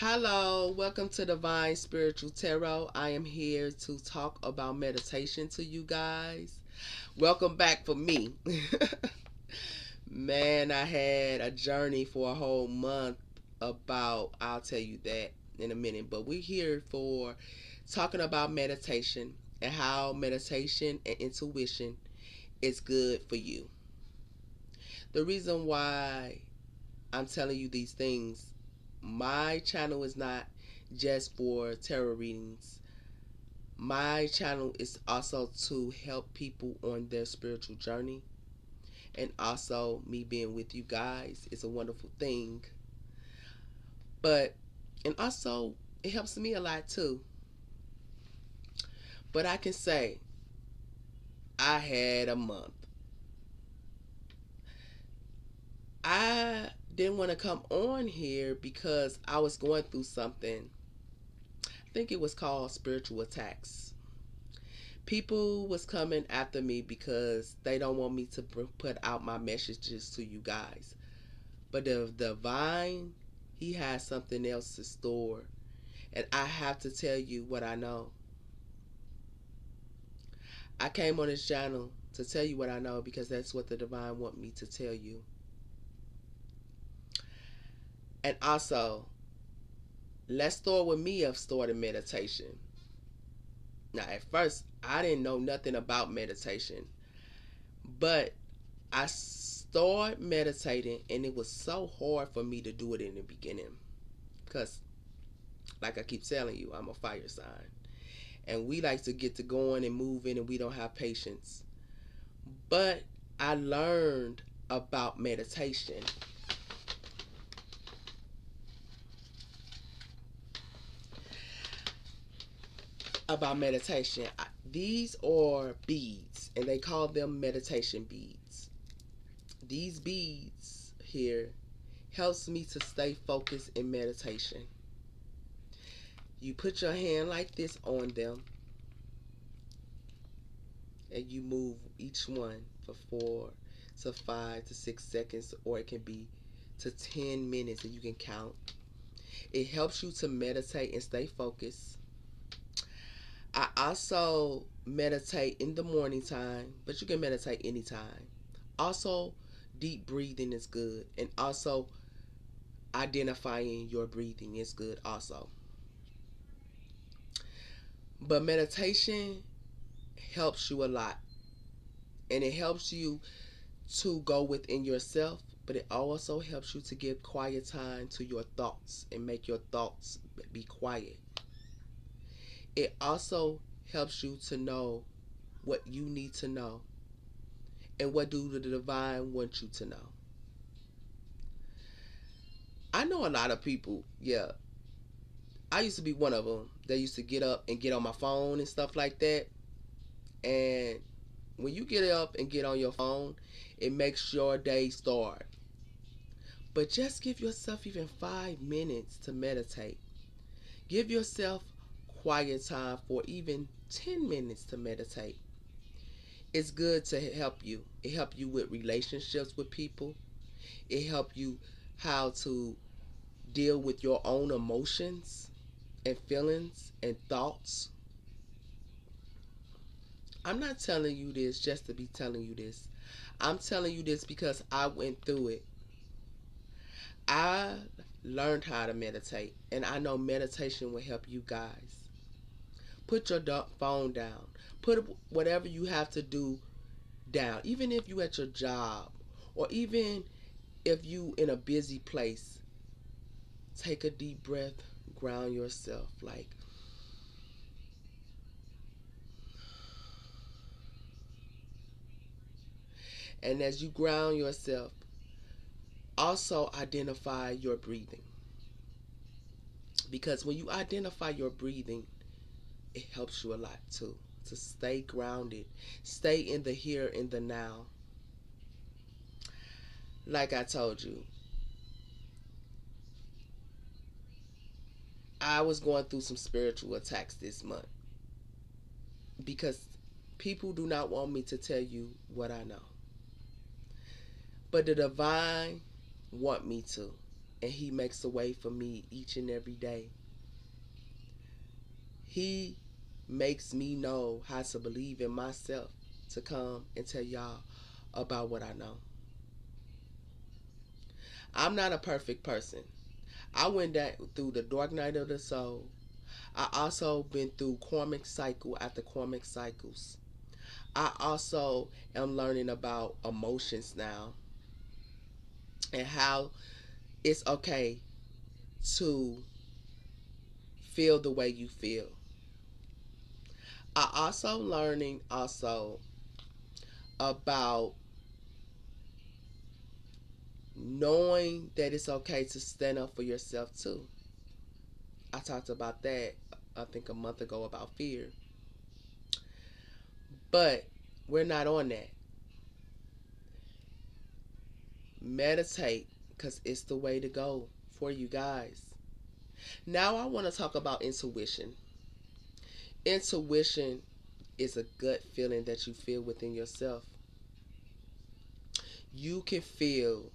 Hello, welcome to Divine Spiritual Tarot. I am here to talk about meditation to you guys. Welcome back for me. Man, I had a journey for a whole month I'll tell you that in a minute, but we're here for talking about meditation and how meditation and intuition is good for you. The reason why I'm telling you these things, my channel is not just for tarot readings. My channel is also to help people on their spiritual journey. And also, me being with you guys is a wonderful thing. But, and also, it helps me a lot too. But I can say, I had a month. I didn't want to come on here because I was going through something. I think it was called spiritual attacks. People was coming after me because they don't want me to put out my messages to you guys. But the divine, he has something else to store. And I have to tell you what I know. I came on this channel to tell you what I know because that's what the divine want me to tell you. And also, let's start with me of starting meditation. Now, at first, I didn't know nothing about meditation, but I started meditating, and it was so hard for me to do it in the beginning because, like I keep telling you, I'm a fire sign, and we like to get to going and moving, and we don't have patience. But I learned about meditation. These are beads, and they call them meditation beads. These beads here helps me to stay focused in meditation. You put your hand like this on them, and you move each one for 4 to 5 to 6 seconds, or it can be to 10 minutes, and you can count. It helps you to meditate and stay focused. I also meditate in the morning time, but you can meditate anytime. Also, deep breathing is good, and also identifying your breathing is good also. But meditation helps you a lot, and it helps you to go within yourself, but it also helps you to give quiet time to your thoughts and make your thoughts be quiet. It also helps you to know what you need to know and what do the divine want you to know. I know a lot of people, yeah. I used to be one of them. They used to get up and get on my phone and stuff like that. And when you get up and get on your phone, it makes your day start. But just give yourself even 5 minutes to meditate. Give yourself quiet time for even 10 minutes to meditate. It's good to help you. It help you with relationships with people. It help you how to deal with your own emotions and feelings and thoughts. I'm not telling you this just to be telling you this. I'm telling you this because I went through it. I learned how to meditate, and I know meditation will help you guys. Put your phone down. Put whatever you have to do down. Even if you at your job, or even if you in a busy place, take a deep breath, ground yourself. And as you ground yourself, also identify your breathing. Because when you identify your breathing, it helps you a lot too. To stay grounded, stay in the here and the now. Like I told you, I was going through some spiritual attacks this month because people do not want me to tell you what I know. But the divine want me to. and He makes a way for me each and every day. He makes me know how to believe in myself to come and tell y'all about what I know. I'm not a perfect person. I went through the dark night of the soul. I also been through karmic cycle after karmic cycles. I also am learning about emotions now and how it's okay to feel the way you feel. I also learning also about knowing that it's okay to stand up for yourself too. I talked about that I think a month ago about fear. But we're not on that. Meditate because it's the way to go for you guys. Now I want to talk about intuition. Intuition is a gut feeling that you feel within yourself. You can feel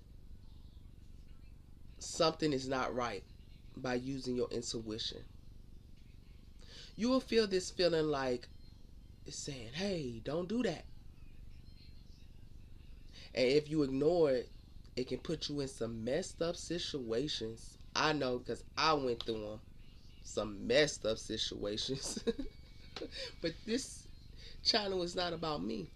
something is not right by using your intuition. You will feel this feeling like it's saying, hey, don't do that. And if you ignore it, it can put you in some messed up situations. I know because I went through them. Some messed up situations. But this channel is not about me.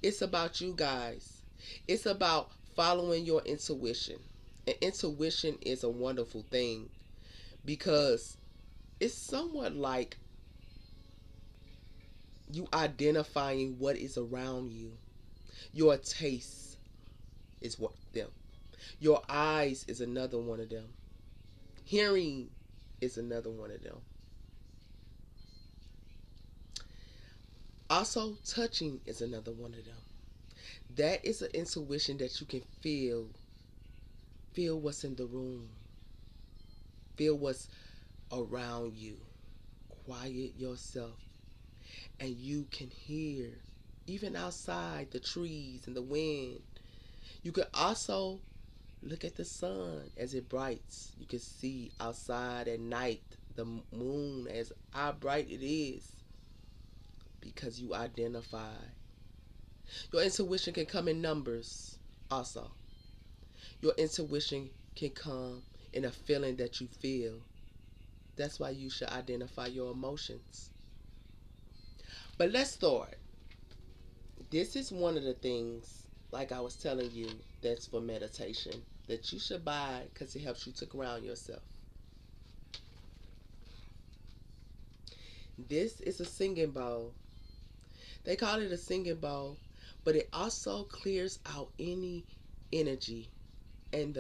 It's about you guys. It's about following your intuition. And intuition is a wonderful thing because it's somewhat like you identifying what is around you. Your taste is one of them. Your eyes is another one of them. Hearing is another one of them. Also, touching is another one of them. That is an intuition that you can feel. Feel what's in the room. Feel what's around you. Quiet yourself. And you can hear, even outside, the trees and the wind. You can also look at the sun as it brights. You can see outside at night the moon as how bright it is because you identify. Your intuition can come in numbers also. Your intuition can come in a feeling that you feel. That's why you should identify your emotions. But let's start. This is one of the things, like I was telling you, that's for meditation that you should buy because it helps you to ground yourself. This is a singing bowl. They call it a singing bowl, but it also clears out any energy and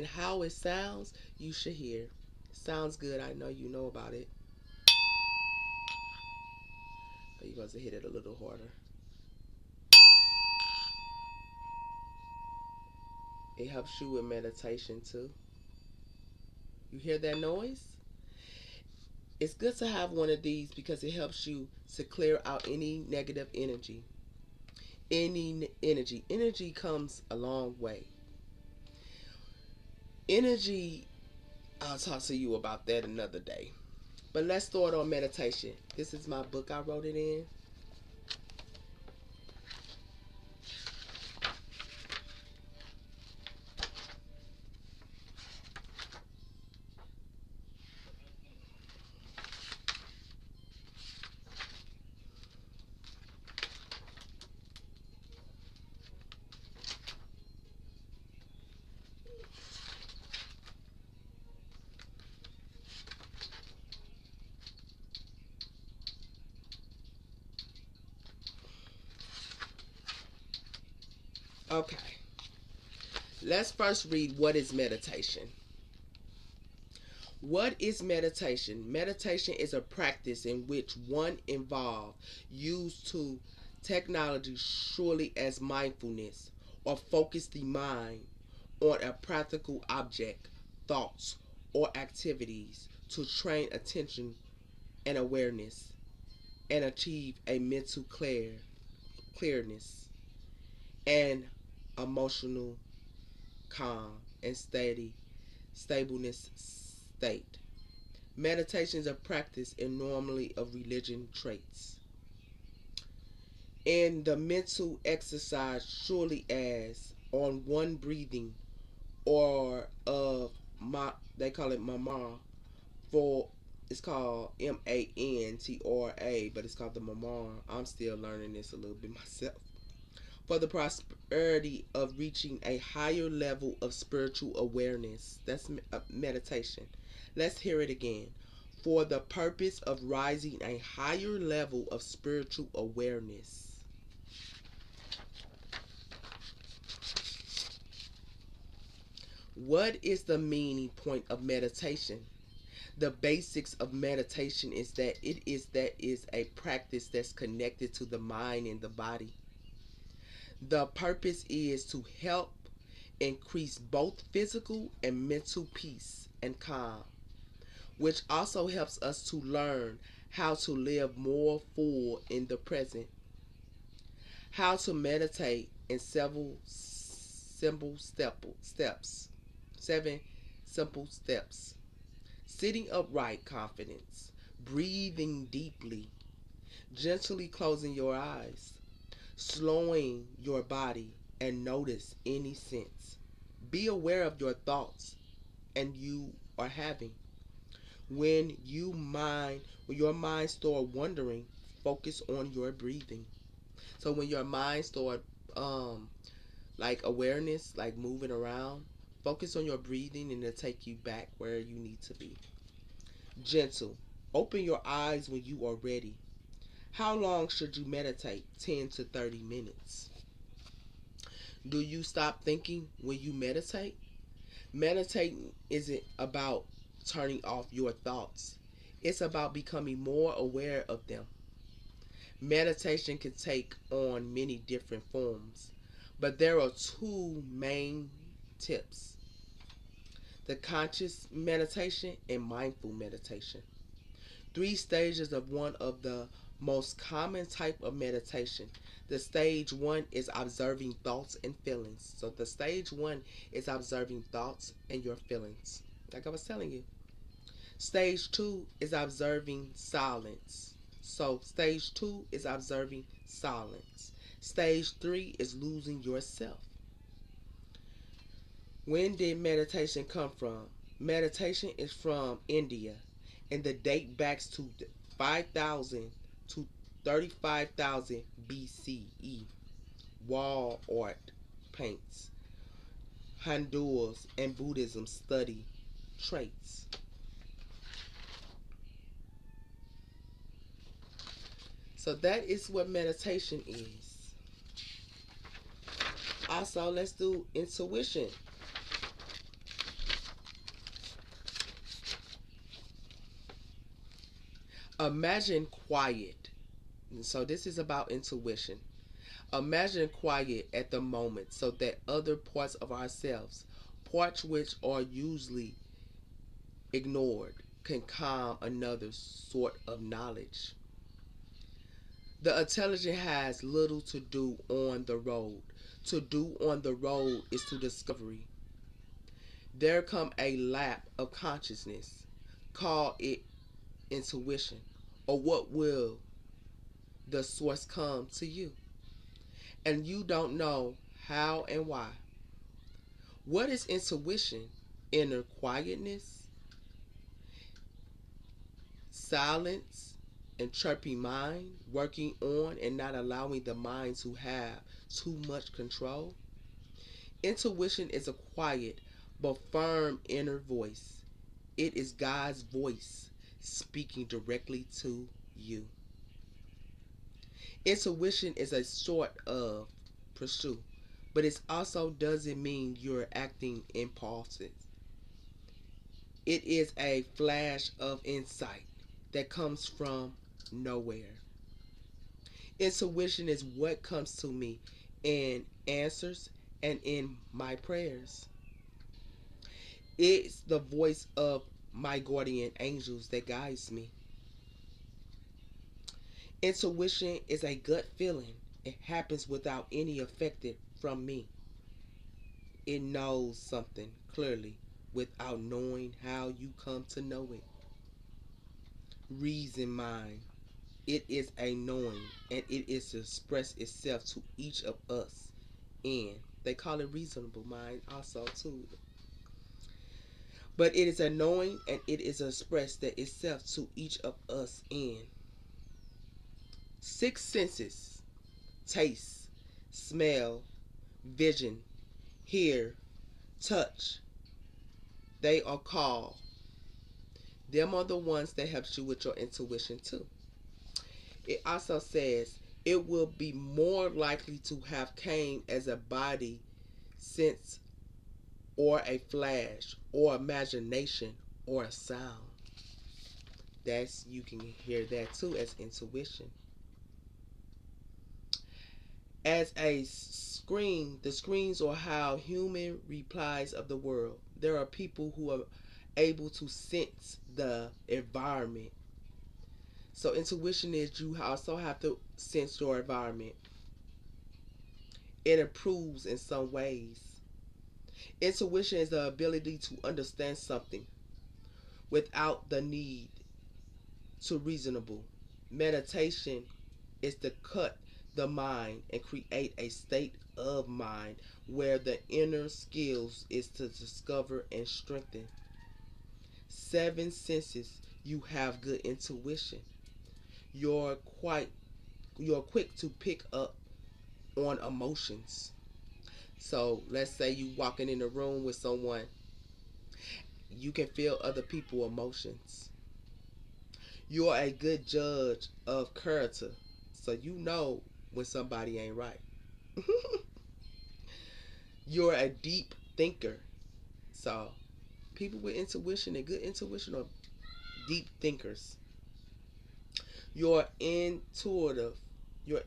how it sounds. You should hear. Sounds good. I know you know about it. But you're going to hit it a little harder. It helps you with meditation too. You hear that noise? It's good to have one of these because it helps you to clear out any negative energy. Energy comes a long way. Energy, I'll talk to you about that another day. But let's start on meditation. This is my book, I wrote it in. Okay, let's first read what is meditation. What is meditation? Meditation is a practice in which one involved used to technology surely as mindfulness or focus the mind on a practical object, thoughts, or activities to train attention and awareness and achieve a mental clearness and emotional calm. and steady stableness state. Meditation is a practice and normally of religion traits. And the mental exercise surely as on one breathing or of my they call it mamar for it's called Mantra, but it's called the mamar. I'm still learning this a little bit myself. For the prosperity of reaching a higher level of spiritual awareness. That's meditation. Let's hear it again. For the purpose of rising a higher level of spiritual awareness. What is the meaning point of meditation? The basics of meditation is that is a practice that's connected to the mind and the body. The purpose is to help increase both physical and mental peace and calm, which also helps us to learn how to live more full in the present. How to meditate in several simple steps. 7 simple steps. Sitting upright, confidence. Breathing deeply. Gently closing your eyes. Slowing your body and notice any sense. Be aware of your thoughts and you are having. When your mind start wandering, focus on your breathing. So when your mind start um like awareness, like moving around, focus on your breathing and it'll take you back where you need to be. Gentle. Open your eyes when you are ready. How long should you meditate? 10 to 30 minutes. Do you stop thinking when you meditate? Meditating isn't about turning off your thoughts. It's about becoming more aware of them. Meditation can take on many different forms, but there are two main tips: the conscious meditation and mindful meditation. Three stages of one of the most common type of meditation. The stage one is observing thoughts and feelings. So the stage one is observing thoughts and your feelings. Like I was telling you. Stage two is observing silence. So stage two is observing silence. Stage three is losing yourself. When did meditation come from? Meditation is from India and the date backs to 5,000 to 35,000 BCE. Wall art paints. Hindus and Buddhism study traits. So that is what meditation is. Also, let's do intuition. Imagine quiet. So this is about intuition. Imagine quiet at the moment so that other parts of ourselves, parts which are usually ignored, can calm another sort of knowledge. The intelligent has little to do on the road. To do on the road is to discovery. There come a lap of consciousness. Call it intuition. Or what will the source come to you? And you don't know how and why. What is intuition? Inner quietness, silence, and chirpy mind, working on and not allowing the mind to have too much control. Intuition is a quiet but firm inner voice. It is God's voice speaking directly to you. Intuition is a sort of pursuit, but it also doesn't mean you're acting impulsive. It is a flash of insight that comes from nowhere. Intuition is what comes to me in answers and in my prayers. It's the voice of my guardian angels that guides me. Intuition is a gut feeling. It happens without any effect from me. It knows something clearly without knowing how you come to know it. Reason mind. It is a knowing and it is to express itself to each of us in. They call it reasonable mind also too. But it is a knowing and it is expressed that itself to each of us in. Six senses: taste, smell, vision, hear, touch. They are called. Them are the ones that helps you with your intuition too. It also says it will be more likely to have came as a body sense or a flash or imagination or a sound. That's, you can hear that too as intuition. As a screen, the screens are how human replies of the world. There are people who are able to sense the environment. So intuition is you also have to sense your environment. It improves in some ways. Intuition is the ability to understand something without the need to reasonable. Meditation is to cut the mind and create a state of mind where the inner skills is to discover and strengthen. Seven senses, you have good intuition. You're quite you're quick to pick up on emotions. So let's say you walking in a room with someone, you can feel other people's emotions. You're a good judge of character, so you know when somebody ain't right. You're a deep thinker, so people with intuition and good intuition are deep thinkers. You're intuitive. You're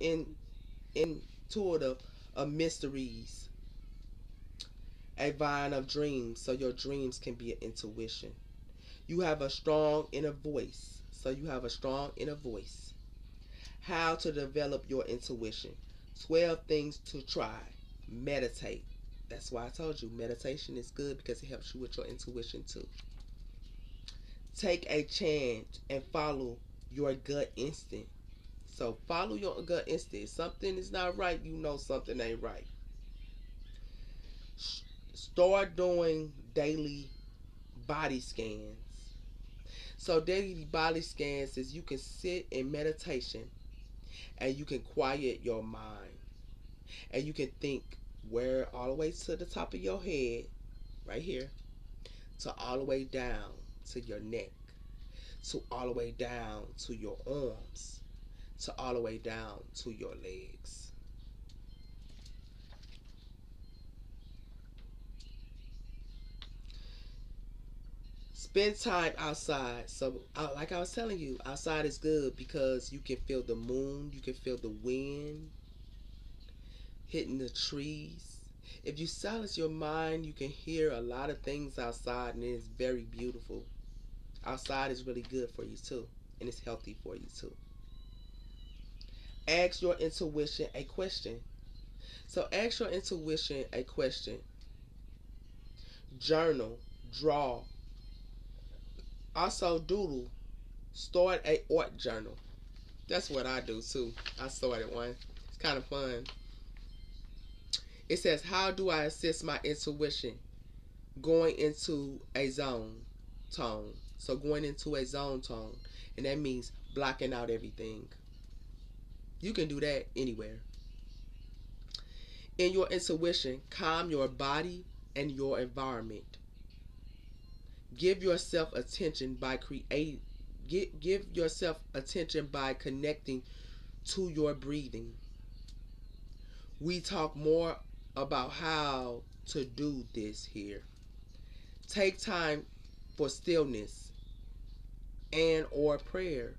intuitive of mysteries, a vine of dreams, so your dreams can be an intuition. You have a strong inner voice, so you have a strong inner voice. How to develop your intuition. 12 things to try. Meditate. That's why I told you meditation is good because it helps you with your intuition too. Take a chance and follow your gut instinct. So follow your gut instinct. If something is not right, you know something ain't right. Start doing daily body scans. So daily body scans is you can sit in meditation and you can quiet your mind and you can think where all the way to the top of your head, right here, to all the way down to your neck, to all the way down to your arms, to all the way down to your legs. Spend time outside. So, like I was telling you, outside is good because you can feel the moon, you can feel the wind hitting the trees. If you silence your mind, you can hear a lot of things outside, and it is very beautiful. Outside is really good for you too, and it's healthy for you too. Ask your intuition a question. So, ask your intuition a question. Journal, draw, also doodle. Start a art journal. That's what I do too. I started one. It's kind of fun. It says, how do I assist my intuition? Going into a zone tone. So going into a zone tone. And that means blocking out everything. You can do that anywhere. In your intuition, calm your body and your environment. Give yourself attention by creating. Give yourself attention by connecting to your breathing. We talk more about how to do this here. Take time for stillness and or prayer.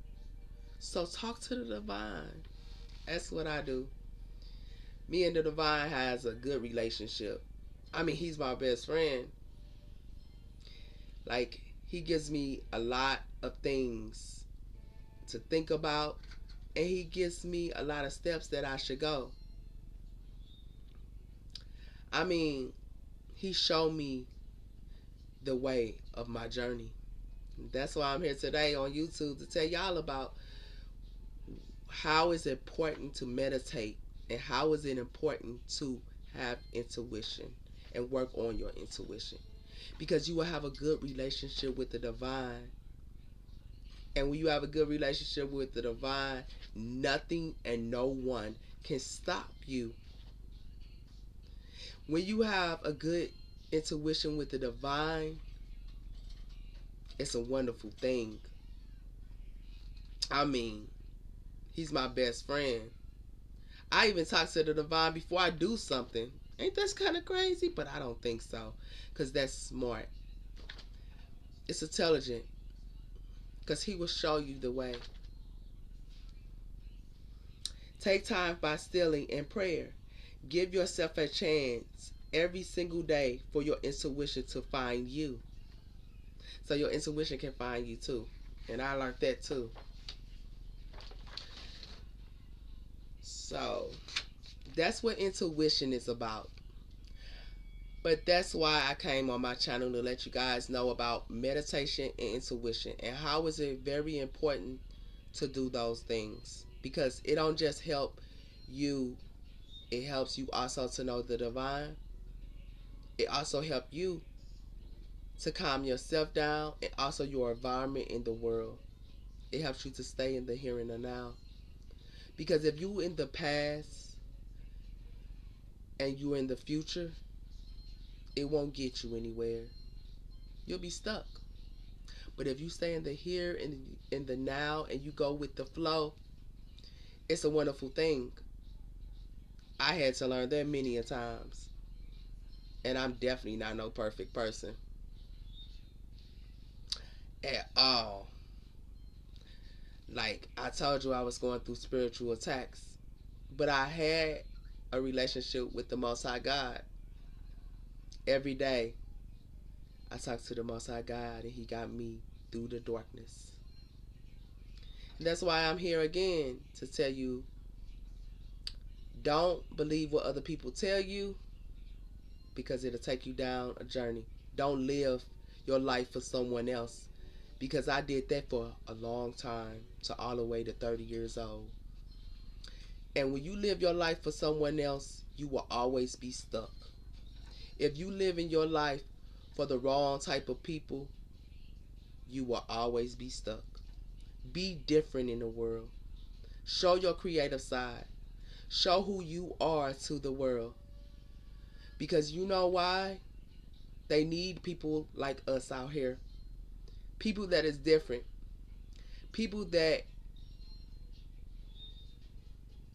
So talk to the divine. That's what I do. Me and the divine has a good relationship. I mean, he's my best friend. Like, he gives me a lot of things to think about, and he gives me a lot of steps that I should go. I mean, He showed me the way of my journey. That's why I'm here today on YouTube to tell y'all about how it's important to meditate and how is it important to have intuition and work on your intuition, because you will have a good relationship with the divine. And when you have a good relationship with the divine, nothing and no one can stop you. When you have a good intuition with the divine, it's a wonderful thing. I mean, he's my best friend. I even talk to the divine before I do something. Ain't that kind of crazy? But I don't think so, because that's smart. It's intelligent, because he will show you the way. Take time by stealing in prayer. Give yourself a chance every single day for your intuition to find you. So your intuition can find you too. And I learned that too. So that's what intuition is about. But that's why I came on my channel, to let you guys know about meditation and intuition and how is it very important to do those things, because it don't just help you, it helps you also to know the divine. It also helps you to calm yourself down and also your environment in the world. It helps you to stay in the here and the now. Because if you in the past and you in the future, it won't get you anywhere. You'll be stuck. But if you stay in the here and in the now and you go with the flow, it's a wonderful thing. I had to learn that many a times. And I'm definitely not no perfect person at all. Like I told you, I was going through spiritual attacks, but I had a relationship with the Most High God. Every day I talked to the Most High God and he got me through the darkness. And that's why I'm here again to tell you, don't believe what other people tell you, because it'll take you down a journey. Don't live your life for someone else, because I did that for a long time, to all the way to 30 years old. And when you live your life for someone else, you will always be stuck. If you live in your life for the wrong type of people, you will always be stuck. Be different in the world. Show your creative side. Show who you are to the world. Because you know why? They need people like us out here. People that is different. People that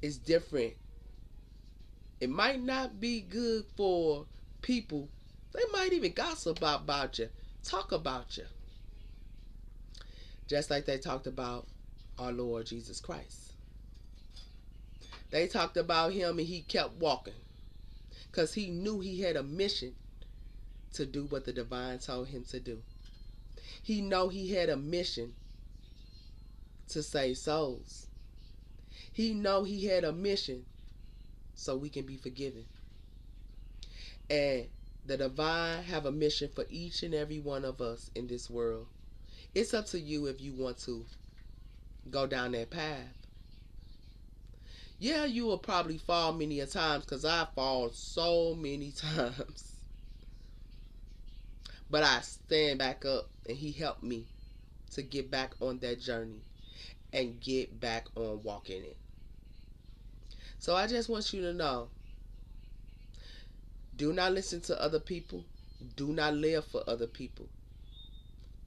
is different. It might not be good for people. They might even gossip about you. Talk about you. Just like they talked about our Lord Jesus Christ. They talked about him and he kept walking, because he knew he had a mission to do what the divine told him to do. He know he had a mission to save souls. He know he had a mission so we can be forgiven. And the divine have a mission for each and every one of us in this world. It's up to you if you want to go down that path. Yeah, you will probably fall many a times, because I fall so many times. But I stand back up and he helped me to get back on that journey and get back on walking it. So I just want you to know, do not listen to other people. Do not live for other people.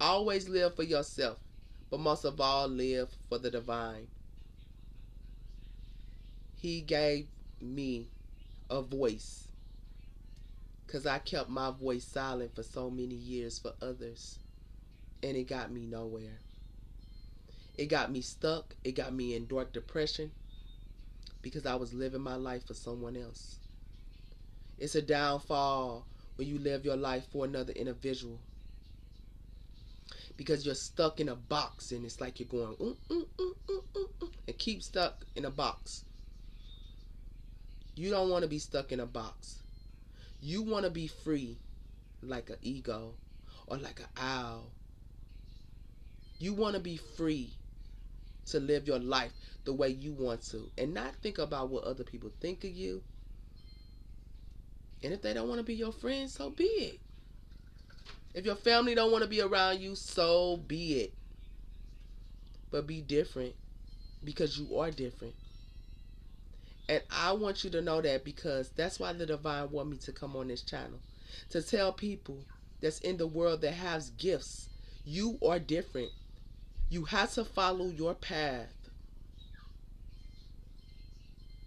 Always live for yourself, but most of all, live for the divine. He gave me a voice, because I kept my voice silent for so many years for others, and it got me nowhere. It got me stuck. It got me in dark depression, because I was living my life for someone else. It's a downfall when you live your life for another individual, because you're stuck in a box and it's like you're going and keep stuck in a box. You don't want to be stuck in a box. You want to be free. like an ego or like an owl. You want to be free to live your life the way you want to and not think about what other people think of you. And if they don't want to be your friend, so be it. If your family don't want to be around you, so be it. But be different because you are different. And I want you to know that because that's why the divine want me to come on this channel. To tell people that's in the world that has gifts, you are different. You have to follow your path.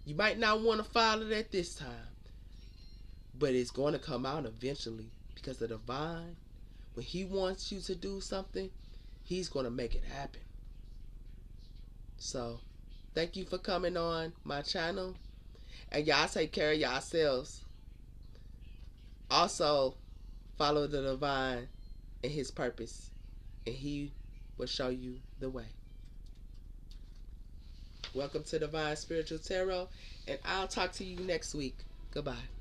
You might not want to follow it at this time, but it's going to come out eventually because the divine, when he wants you to do something, he's going to make it happen. So, thank you for coming on my channel. And y'all take care of yourselves. Also, follow the divine and his purpose, and he will show you the way. Welcome to Divine Spiritual Tarot, and I'll talk to you next week. Goodbye.